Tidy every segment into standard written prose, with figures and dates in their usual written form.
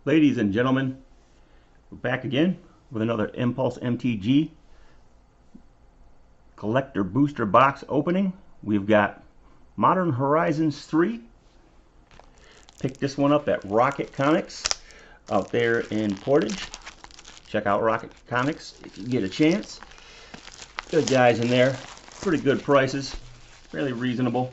Ladies and gentlemen, we're back again with another Impulse MTG collector booster box opening. We've got Modern Horizons 3. Picked this one up at Rocket Comics out there in Portage. Check out Rocket Comics if you get a chance. Good guys in there. Pretty good prices. Fairly reasonable.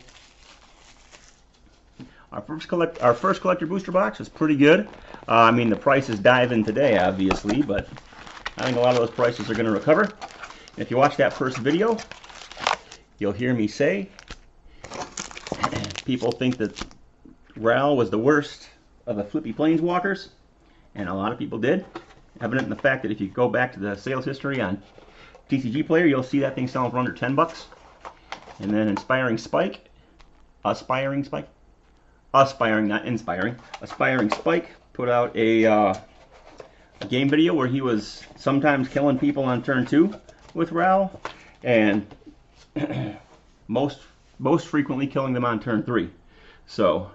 Our first collector booster box was pretty good. I mean, the prices dive in today, obviously, but I think a lot of those prices are going to recover. And if you watch that first video, you'll hear me say people think that Ral was the worst of the flippy planeswalkers, and a lot of people did. Evident in the fact that if you go back to the sales history on TCG Player, you'll see that thing selling for under 10 bucks. And then Aspiring, not inspiring. Aspiring Spike put out a game video where he was sometimes killing people on turn 2 with Ral, and most frequently killing them on turn 3. So,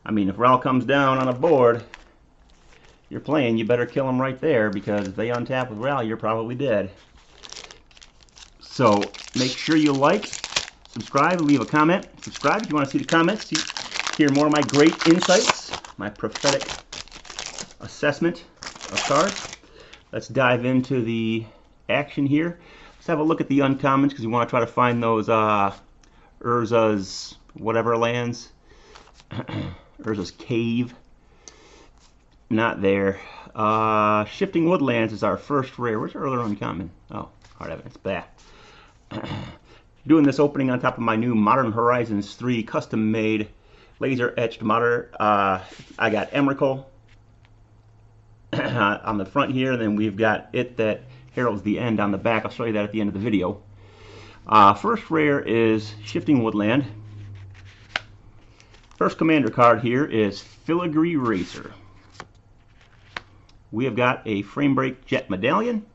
I mean, if Ral comes down on a board you're playing, you better kill him right there, because if they untap with Ral, you're probably dead. So, make sure you like, subscribe, leave a comment. Subscribe if you want to see the comments. Hear more of my great insights, my prophetic assessment of cards. Let's dive into the action here. Let's have a look at the uncommons, because we want to try to find those Urza's whatever lands. Urza's Cave. Not there. Shifting Woodlands is our first rare. Where's our other uncommon? Oh, Hard Evidence. Bah. Doing this opening on top of my new Modern Horizons 3 custom-made laser etched modern. I got Emrakul on the front here, and then we've got it that heralds the end on the back. I'll show you that at the end of the video. First rare is Shifting Woodland. First commander card here is Filigree Racer. We have got a Frame Break Jet Medallion,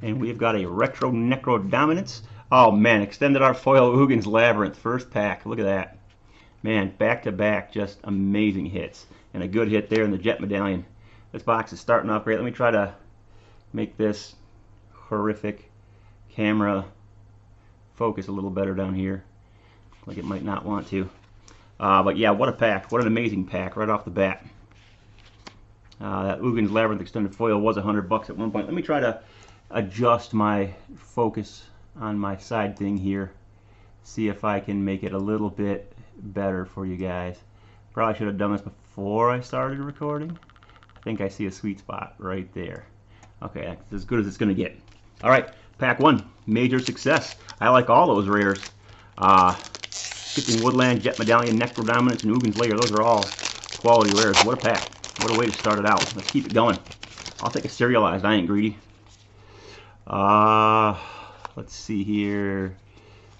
and we have got a Retro Necro Dominance. Oh man, extended our foil Ugin's Labyrinth first pack. Look at that. Man, back to back, just amazing hits. And a good hit there in the Jet Medallion. This box is starting off great. Let me try to make this horrific camera focus a little better down here. Like it might not want to. But yeah, what a pack. What an amazing pack right off the bat. That Ugin's Labyrinth extended foil was $100 at one point. Let me try to adjust my focus on my side thing here. See if I can make it a little bit better for you guys. Probably should have done this before I started recording. I think I see a sweet spot right there. Okay, that's as good as it's going to get. Alright, pack 1. Major success. I like all those rares. Shifting Woodland, Jet Medallion, Necro Dominance, and Ugin's Lair. Those are all quality rares. What a pack. What a way to start it out. Let's keep it going. I'll take a serialized. I ain't greedy. Let's see here.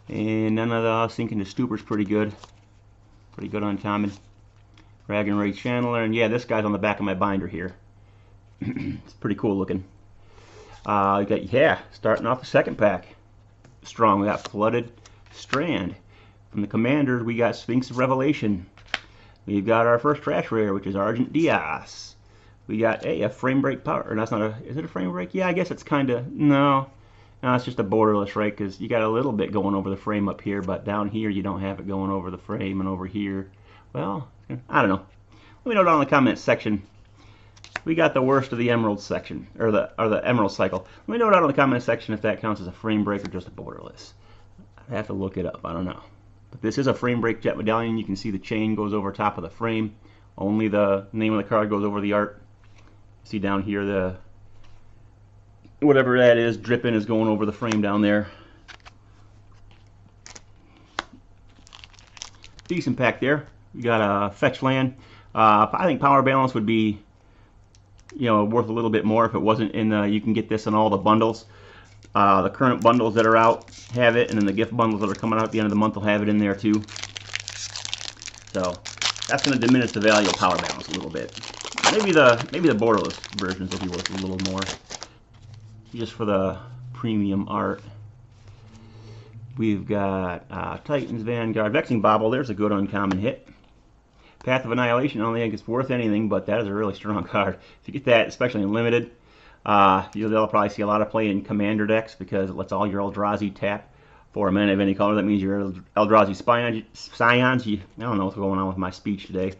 And none of the Sinking to Stupor's pretty good. Pretty good uncommon. Dragon Ray Channeler. And yeah, this guy's on the back of my binder here. It's pretty cool looking. Yeah, starting off the second pack. Strong. We got Flooded Strand. From the Commanders, we got Sphinx of Revelation. We've got our first trash rare, which is Argent Diaz. We got a Frame Break Power. Or that's not a. Is it a Frame Break? Yeah, I guess it's kind of. No, it's just a borderless, right? Because you got a little bit going over the frame up here, but down here you don't have it going over the frame, and over here, well, I don't know. Let me know down in the comments section. We got the worst of the Emerald section, or the Emerald cycle. Let me know down in the comments section if that counts as a Frame Break or just a borderless. I have to look it up. I don't know. But this is a Frame Break Jet Medallion. You can see the chain goes over top of the frame. Only the name of the card goes over the art. See down here the whatever that is dripping is going over the frame down there. Decent pack there. We got a fetch land. I think Power Balance would be, worth a little bit more if it wasn't in the. You can get this in all the bundles. The current bundles that are out have it, and then the gift bundles that are coming out at the end of the month will have it in there too. So that's going to diminish the value of Power Balance a little bit. Maybe the borderless versions will be worth a little more, just for the premium art. We've got Titans Vanguard, Vexing Bobble. There's a good uncommon hit. Path of Annihilation, I don't think it's worth anything, but that is a really strong card. If you get that, especially in limited, you'll probably see a lot of play in commander decks because it lets all your Eldrazi tap for a mana of any color. That means your Eldrazi Scions, I don't know what's going on with my speech today.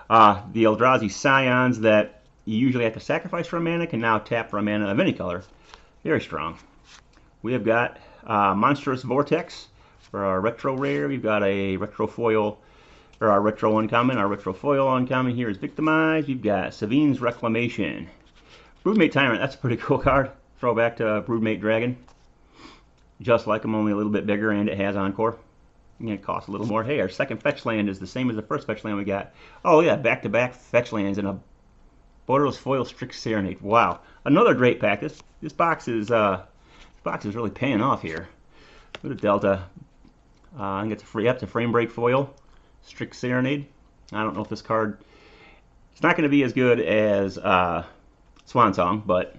The Eldrazi Scions that you usually have to sacrifice for a mana can now tap for a mana of any color. Very strong. We have got Monstrous Vortex for our retro rare. We've got a retro foil, or our retro uncommon. Our retro foil uncommon here is Victimized. We've got Savine's Reclamation. Broodmate Tyrant, that's a pretty cool card. Throwback to Broodmate Dragon. Just like them, only a little bit bigger, and it has Encore. And it costs a little more. Hey, our second fetch land is the same as the first fetch land we got. Oh yeah, back-to-back fetch lands and a Borderless Foil Strix Serenade. Wow, another great pack. This box is really paying off here. Look at Delta. I think it's a free up to Frame Break Foil Strix Serenade. I don't know if this card. It's not going to be as good as Swan Song, but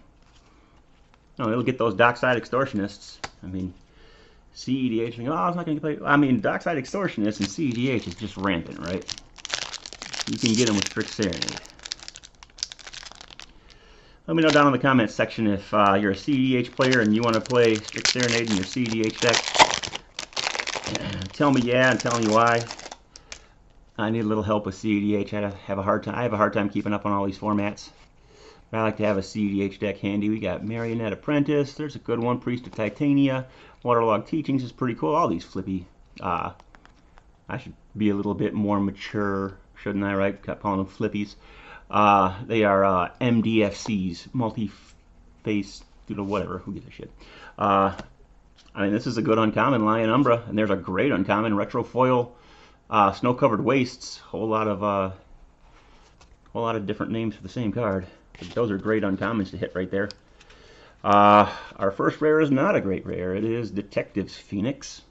no, it'll get those Dockside Extortionists. I mean, CEDH, oh, it's not going to play. I mean, Dockside Extortionists and CEDH is just rampant, right? You can get them with Strix Serenade. Let me know down in the comments section if you're a CEDH player and you want to play Strix Serenade in your CEDH deck. Tell me yeah and tell me why. I need a little help with CEDH. I have a hard time keeping up on all these formats. But I like to have a CEDH deck handy. We got Marionette Apprentice. There's a good one. Priest of Titania. Waterlogged Teachings is pretty cool. All these flippy. I should be a little bit more mature, shouldn't I, right? Kept calling them flippies. They are MDFCs. Multi-face, whatever. Who gives a shit? I mean, this is a good uncommon, Lion Umbra. And there's a great uncommon, Retro Foil. Snow-Covered Wastes. Whole lot of different names for the same card. Those are great uncommons to hit right there. Our first rare is not a great rare. It is Detective's Phoenix.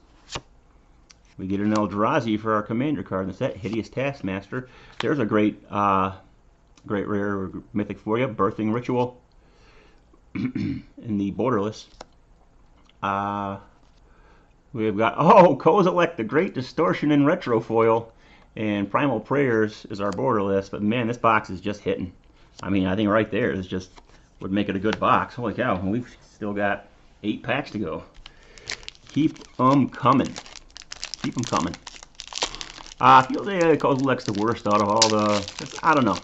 We get an Eldrazi for our commander card in the set, Hideous Taskmaster. There's a great rare mythic for you, Birthing Ritual in the Borderless. We've got, Kozilek, the Great Distortion in Retro Foil, and Primal Prayers is our Borderless. But man, this box is just hitting. I mean, I think right there is just would make it a good box. Holy cow, and we've still got 8 packs to go. Keep them coming. Keep them coming. I feel that Kozilek's the worst out of all the... I don't know.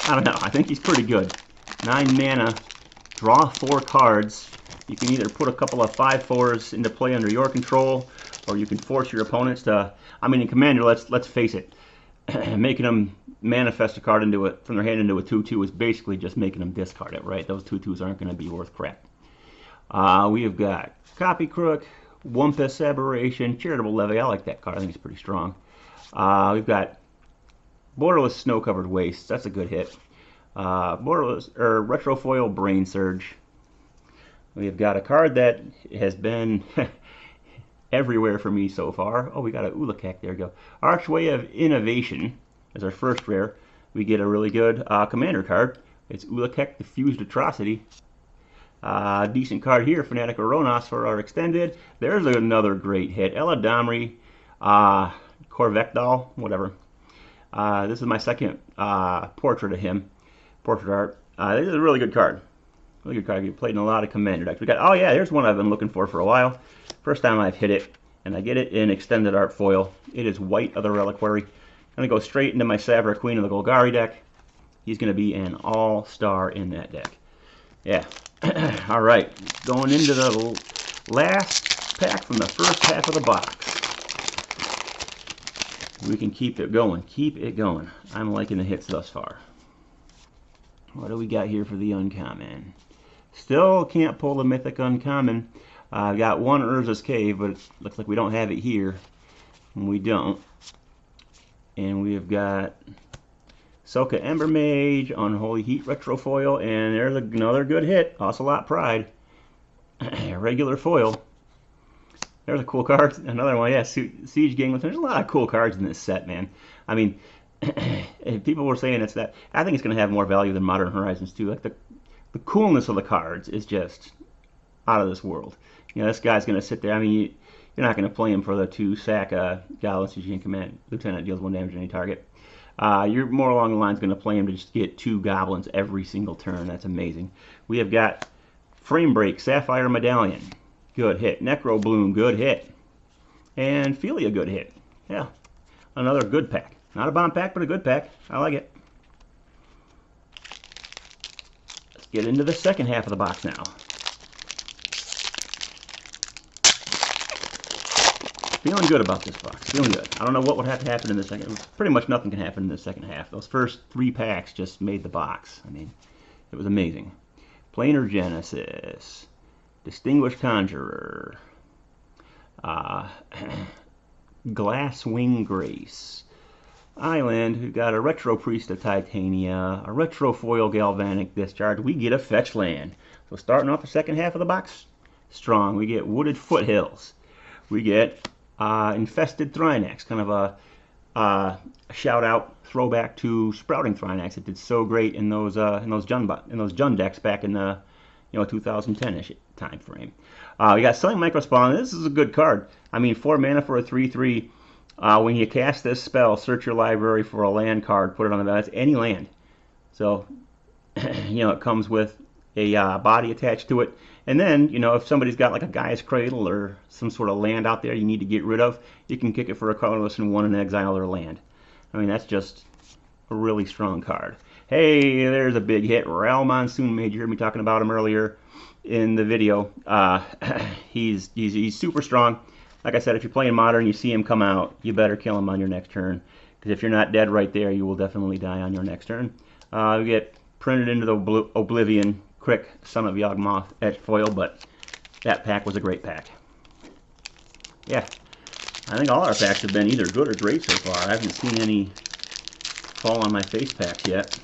I think he's pretty good. 9 mana, draw 4 cards. You can either put a couple of 5/4s into play under your control, or you can force your opponents to... I mean, in Commander, let's face it, making them manifest a card into it from their hand into a 2/2 is basically just making them discard it, right? Those 2/2s aren't going to be worth crap. We have got Copy Crook, Wumpus Aberration, Charitable Levy. I like that card. I think it's pretty strong. We've got Borderless Snow-Covered Wastes. That's a good hit. Retro Foil Brain Surge. We've got a card that has been everywhere for me so far. Oh, we got a Ulakek. There we go. Archway of Innovation as our first rare. We get a really good commander card. It's Ulakek, the Fused Atrocity. Decent card here, Fanatic Aronos for our extended. There's another great hit. Eladamri, Corvectol, whatever. This is my second portrait of him. Portrait art. This is a really good card. Really good card. You played in a lot of commander decks. We got, oh yeah, there's one I've been looking for a while. First time I've hit it, and I get it in extended art foil. It is White of the Reliquary. I'm going to go straight into my Savra Queen of the Golgari deck. He's going to be an all-star in that deck. Yeah. All right. Going into the last pack from the first half of the box. We can keep it going. Keep it going. I'm liking the hits thus far. What do we got here for the uncommon? Still can't pull the mythic uncommon. I've got one Urza's Cave, but it looks like we don't have it here. And we don't. And we've got Soka Ember Mage, Unholy Heat Retro Foil, and there's another good hit, Ocelot Pride. Regular foil. There's a cool card. Another one, yeah, Siege Gang. There's a lot of cool cards in this set, man. I mean, people were saying it's that. I think it's going to have more value than Modern Horizons 2. Like the coolness of the cards is just out of this world. You know, this guy's going to sit there. I mean, you're not going to play him for the 2 sack Goblin Siege Gang Command. Lieutenant deals 1 damage to any target. You're more along the lines going to play him to just get 2 goblins every single turn. That's amazing. We have got Frame Break, Sapphire Medallion, good hit. Necro Bloom, good hit. And Philia, good hit. Yeah, another good pack. Not a bomb pack, but a good pack. I like it. Let's get into the second half of the box now. Feeling good about this box. Feeling good. I don't know what would have to happen in the second. Pretty much nothing can happen in the second half. Those first 3 packs just made the box. I mean, it was amazing. Planar Genesis, Distinguished Conjurer, Glasswing Grace, Island, who got a Retro Priest of Titania, a Retro Foil Galvanic Discharge. We get a Fetch Land. So starting off the second half of the box, strong. We get Wooded Foothills. We get Infested Thrinax, kind of a shout-out throwback to Sprouting Thrinax. It did so great in those Jund decks back in the 2010-ish time frame. We got Selling Microspawn. This is a good card. I mean, 4 mana for a 3/3. When you cast this spell, search your library for a land card, put it on the battlefield. That's any land. So, it comes with a body attached to it. And then, if somebody's got like a Gaia's Cradle or some sort of land out there you need to get rid of, you can kick it for a colorless and 1 and exile their land. I mean, that's just a really strong card. Hey, there's a big hit. Ral Monsoon Mage. You heard me talking about him earlier in the video. He's super strong. Like I said, if you're playing Modern, you see him come out, you better kill him on your next turn. Because if you're not dead right there, you will definitely die on your next turn. We get printed into the Oblivion Crick, Son of Yawgmoth etched foil, but that pack was a great pack. Yeah, I think all our packs have been either good or great so far. I haven't seen any fall on my face packs yet.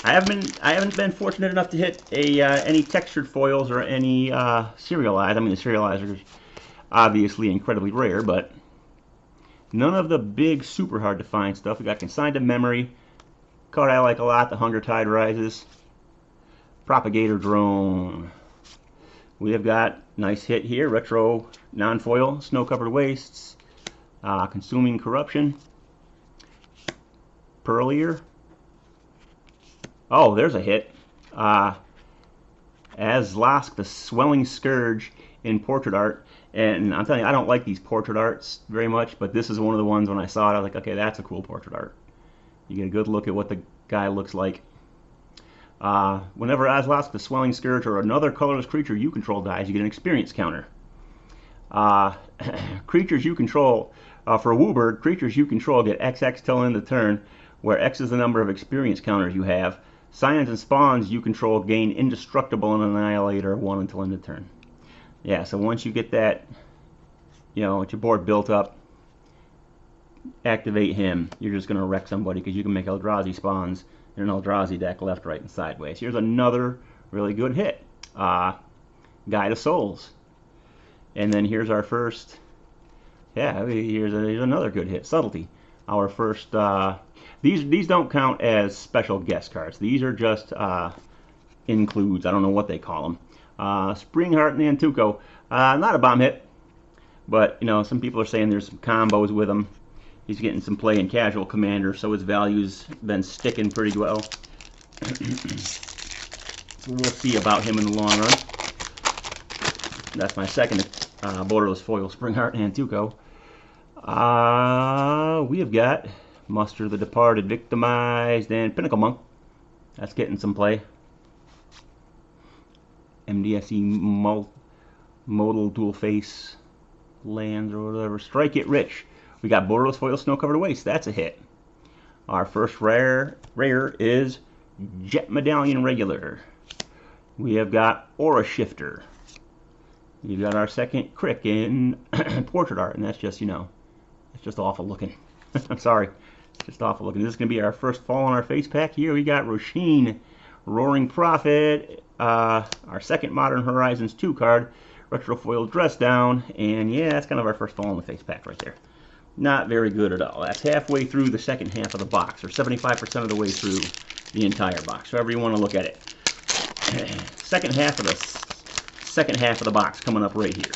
I haven't been fortunate enough to hit any textured foils or any serialized. I mean, the serializers obviously incredibly rare, but none of the big, super hard to find stuff. We got Consigned to Memory, card I like a lot, the Hunger Tide Rises, Propagator Drone. We have got nice hit here, retro non-foil, Snow Covered Wastes, Consuming Corruption, Pearlier. Oh, there's a hit. Azlask, the Swelling Scourge in portrait art. And I'm telling you, I don't like these portrait arts very much, but this is one of the ones when I saw it, I was like, okay, that's a cool portrait art. You get a good look at what the guy looks like. Whenever Azlask, the Swelling Scourge, or another colorless creature you control dies, you get an experience counter. Creatures you control, for Woobird, creatures you control get XX till end of turn, where X is the number of experience counters you have. Scions and Spawns you control gain Indestructible and Annihilator 1 until end of turn. Yeah, so once you get that, with your board built up, activate him. You're just going to wreck somebody because you can make Eldrazi spawns in an Eldrazi deck left, right, and sideways. Here's another really good hit. Guide of Souls. And then here's our first, here's another good hit. Subtlety. Our first, these don't count as special guest cards. These are just includes. I don't know what they call them. Springheart Nantuko. Not a bomb hit, but some people are saying there's some combos with him. He's getting some play in Casual Commander, so his value's been sticking pretty well. We'll see about him in the long run. That's my second borderless foil Springheart Nantuko. We have got Muster the Departed, Victimized, and Pinnacle Monk. That's getting some play. MDSE Modal Dual Face lands or whatever. Strike It Rich. We got Borderless Foil Snow Covered Waste. That's a hit. Our first rare is Jet Medallion Regular. We have got Aura Shifter. We've got our second Crick in portrait art, and that's just, it's just awful looking. I'm sorry. It's just awful looking. This is going to be our first fall on our face pack here. We got Roshin, Roaring Prophet, our second Modern Horizons 2 card, Retro Foil Dress Down, and yeah, that's kind of our first fall on the face pack right there. Not very good at all. That's halfway through the second half of the box, or 75% of the way through the entire box, however you want to look at it. Second half of the box coming up right here.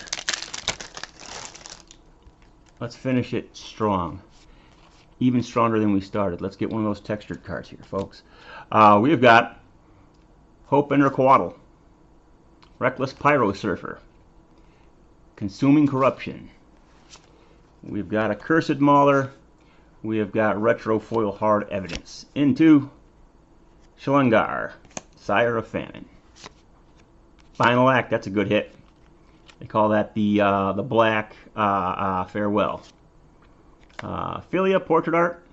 Let's finish it strong. even stronger than we started. Let's get one of those textured cards here, folks. We've got Hope Interquaddle, Reckless Pyro Surfer, Consuming Corruption. We've got Accursed Mauler. We have got Retro Foil Hard Evidence. Into Shalungar, Sire of Famine. Final Act, that's a good hit. They call that the Black Farewell. Philia Portrait Art.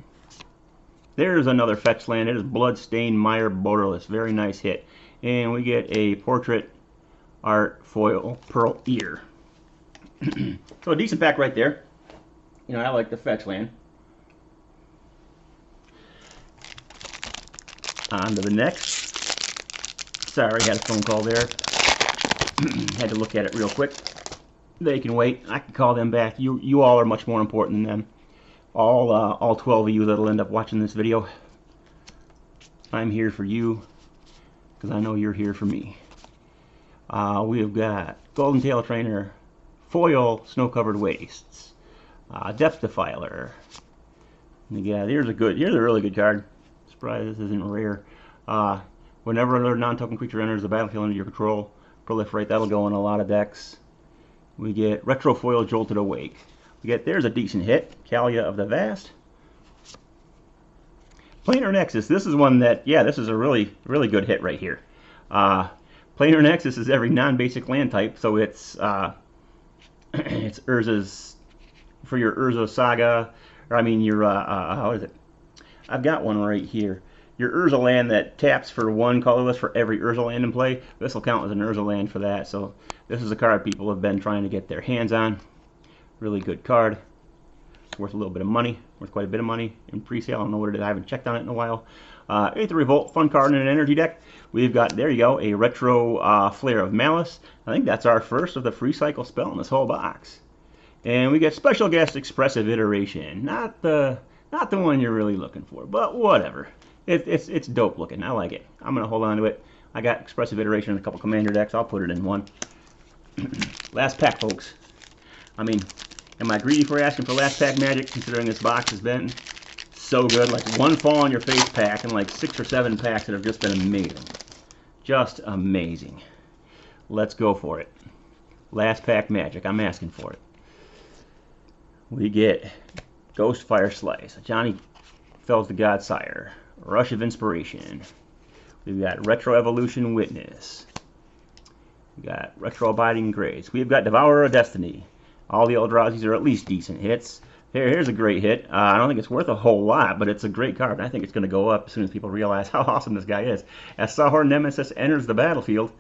There's another fetch land. It is Bloodstained Mire Borderless. Very nice hit. And we get a Portrait Art Foil Pearl Ear. So a decent pack right there. You know, I like the fetch land. On to the next. Sorry, had a phone call there. Had to look at it real quick. They can wait. I can call them back. You all are much more important than them. All 12 of you that'll end up watching this video. I'm here for you because I know you're here for me. We have got Golden Tail Trainer, Foil Snow-Covered Wastes, Depth Defiler. Yeah, here's a really good card. Surprised this isn't rare. Whenever another non-token creature enters the battlefield under your control, proliferate. That'll go in a lot of decks. We get Retro Foil Jolted Awake. We get, there's a decent hit, Kalia of the Vast. Planar Nexus. This is one that, yeah, this is a really good hit right here. Planar Nexus is every non-basic land type, so it's it's Urza's for your Urza Saga, or I mean your how is it? I've got one right here. Your Urza land that taps for one colorless for every Urza land in play. This will count as an Urza land for that. So this is a card people have been trying to get their hands on. Really good card. It's worth a little bit of money. Worth quite a bit of money in pre-sale. I don't know what it is. I haven't checked on it in a while. Aether Revolt, fun card in an energy deck. We've got, there you go, a Retro Flare of Malice. I think that's our first of the free cycle spell in this whole box. And we get Special Guest Expressive Iteration. Not the one you're really looking for, but whatever. It's dope looking. I like it. I'm gonna hold on to it. I got Expressive Iteration in a couple Commander decks. I'll put it in one. Last pack, folks. I mean, am I greedy for asking for last pack magic, considering this box has been so good? Like one fall on your face pack and like 6 or 7 packs that have just been amazing. Just amazing. Let's go for it. Last pack magic. I'm asking for it. We get Ghostfire Slice, Johnny Fells the God Sire, Rush of Inspiration. We've got Retro Evolution Witness. We got Retro Abiding Grace. We've got Devourer of Destiny. All the Eldrazi's are at least decent hits. Here's a great hit. I don't think it's worth a whole lot, but it's a great card. I think it's going to go up as soon as people realize how awesome this guy is. As Sahor Nemesis enters the battlefield,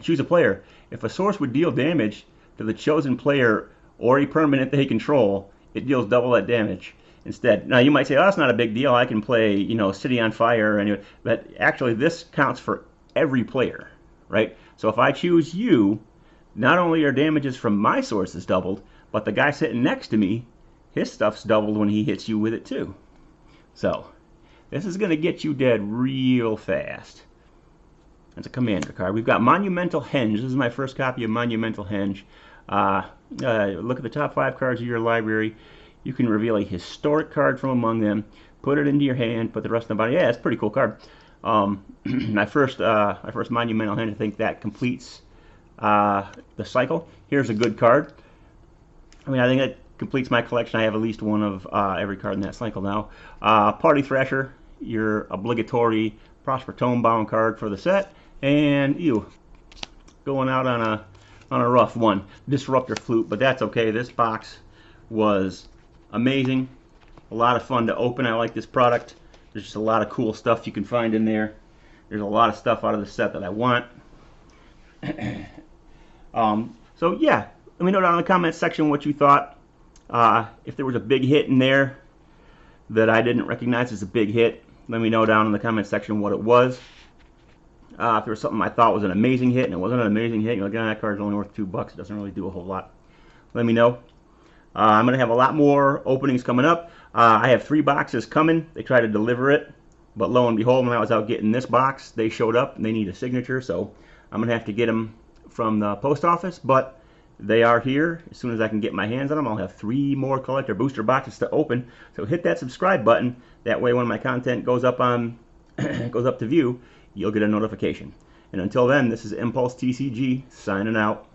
choose a player. If a source would deal damage to the chosen player or a permanent they control, it deals double that damage instead. Now you might say, oh, that's not a big deal. I can play, you know, City on Fire, but actually this counts for every player, right? So if I choose you, not only are damages from my sources doubled, but the guy sitting next to me, his stuff's doubled when he hits you with it too. So this is going to get you dead real fast. That's a commander card. We've got Monumental Henge. This is my first copy of Monumental Henge. Look at the top 5 cards of your library. You can reveal a historic card from among them, put it into your hand, put the rest in the body. Yeah, it's a pretty cool card. My first Monumental Henge, I think that completes the cycle. Here's a good card. I mean, I think it completes my collection. I have at least one of every card in that cycle now. Party Thrasher, your obligatory Prosper Tomebound card for the set, and you going out on a rough one. Disruptor Flute, but that's okay. This box was amazing. A lot of fun to open. I like this product. There's just a lot of cool stuff you can find in there. There's a lot of stuff out of the set that I want. So yeah, let me know down in the comments section what you thought. If there was a big hit in there that I didn't recognize as a big hit, let me know down in the comments section what it was. If there was something I thought was an amazing hit and it wasn't an amazing hit, you're like, that card's only worth $2. It doesn't really do a whole lot. Let me know. I'm going to have a lot more openings coming up. I have 3 boxes coming. They tried to deliver it, but lo and behold, when I was out getting this box, they showed up and they need a signature, so I'm going to have to get them from the post office, but they are here. As soon as I can get my hands on them, I'll have 3 more collector booster boxes to open. So hit that subscribe button. That way when my content goes up on goes up to view, you'll get a notification. And until then, this is Impulse TCG signing out.